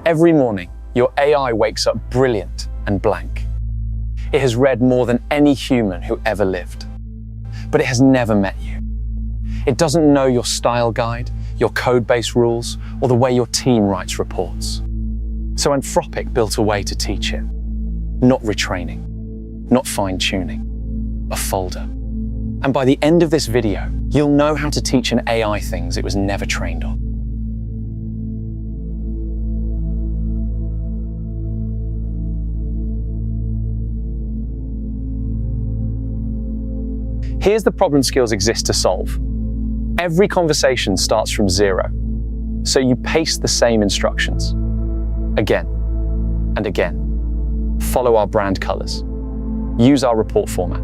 Every morning, your AI wakes up brilliant and blank. It has read more than any human who ever lived, but it has never met you. It doesn't know your style guide, your code-based rules, or the way your team writes reports. So Anthropic built a way to teach it. Not retraining, not fine-tuning, a folder. And by the end of this video, you'll know how to teach an AI things it was never trained on. Here's the problem Skills exists to solve. Every conversation starts from zero, so you paste the same instructions. Again and again. Follow our brand colors. Use our report format.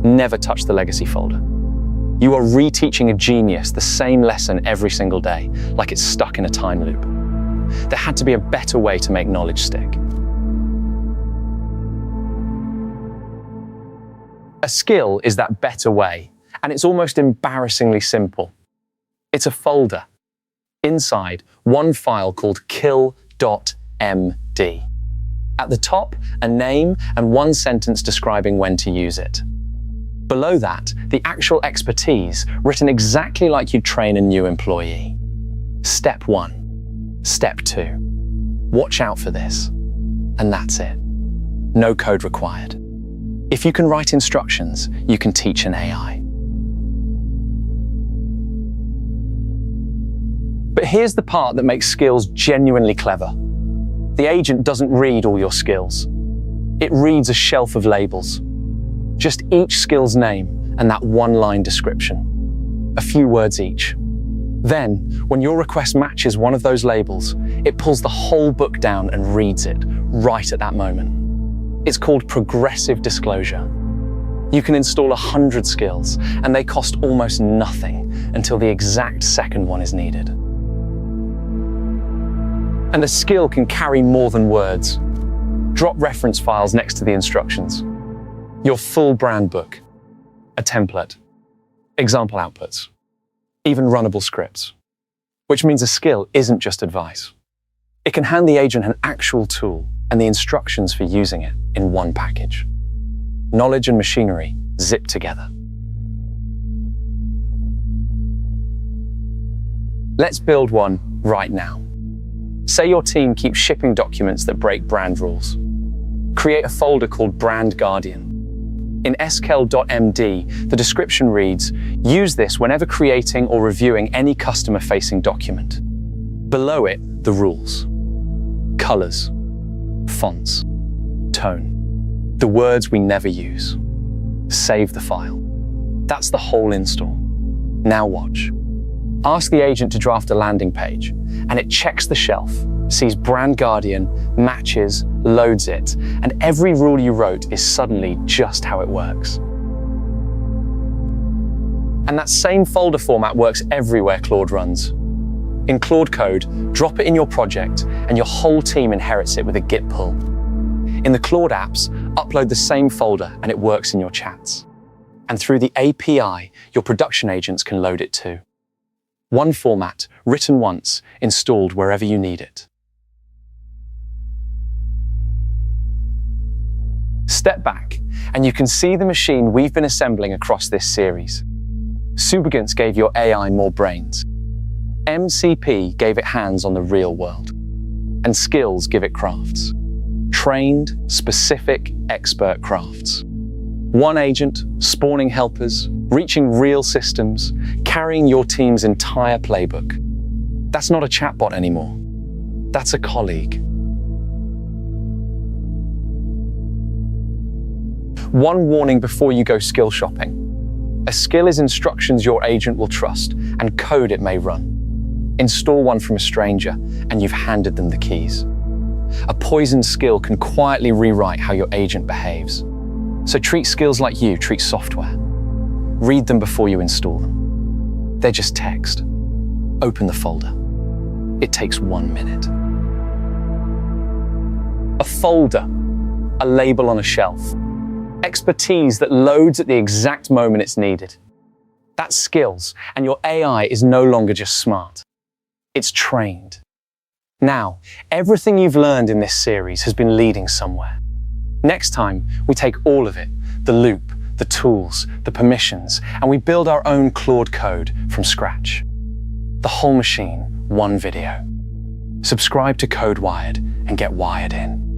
Never touch the legacy folder. You are reteaching a genius the same lesson every single day, like it's stuck in a time loop. There had to be a better way to make knowledge stick. A skill is that better way, and it's almost embarrassingly simple. It's a folder. Inside, one file called SKILL.md. At the top, a name and one sentence describing when to use it. Below that, the actual expertise, written exactly like you'd train a new employee. Step 1. Step 2. Watch out for this. And that's it. No code required. If you can write instructions, you can teach an AI. But here's the part that makes Skills genuinely clever. The agent doesn't read all your skills. It reads a shelf of labels. Just each skill's name and that one-line description. A few words each. Then, when your request matches one of those labels, it pulls the whole book down and reads it right at that moment. It's called progressive disclosure. You can install 100 skills, and they cost almost nothing until the exact second one is needed. And a skill can carry more than words. Drop reference files next to the instructions. Your full brand book, a template, example outputs, even runnable scripts, which means a skill isn't just advice. It can hand the agent an actual tool and the instructions for using it in one package. Knowledge and machinery zip together. Let's build one right now. Say your team keeps shipping documents that break brand rules. Create a folder called Brand Guardian. In SKILL.md, the description reads, use this whenever creating or reviewing any customer-facing document. Below it, the rules. Colors, fonts, tone, the words we never use. Save the file. That's the whole install. Now watch. Ask the agent to draft a landing page, and it checks the shelf, sees Brand Guardian, matches, loads it, and every rule you wrote is suddenly just how it works. And that same folder format works everywhere Claude runs. In Claude Code, drop it in your project, and your whole team inherits it with a Git pull. In the Claude apps, upload the same folder, and it works in your chats. And through the API, your production agents can load it too. One format, written once, installed wherever you need it. Step back, and you can see the machine we've been assembling across this series. Subagents gave your AI more brains. MCP gave it hands on the real world. And Skills give it crafts. Trained, specific, expert crafts. One agent, spawning helpers, reaching real systems, carrying your team's entire playbook. That's not a chatbot anymore. That's a colleague. One warning before you go skill shopping. A skill is instructions your agent will trust and code it may run. Install one from a stranger and you've handed them the keys. A poisoned skill can quietly rewrite how your agent behaves. So treat skills like you treat software. Read them before you install them. They're just text. Open the folder. It takes 1 minute. A folder, a label on a shelf. Expertise that loads at the exact moment it's needed. That's skills, and your AI is no longer just smart. It's trained. Now, everything you've learned in this series has been leading somewhere. Next time, we take all of it, the loop, the tools, the permissions, and we build our own Claude Code from scratch. The whole machine, one video. Subscribe to Code Wired and get wired in.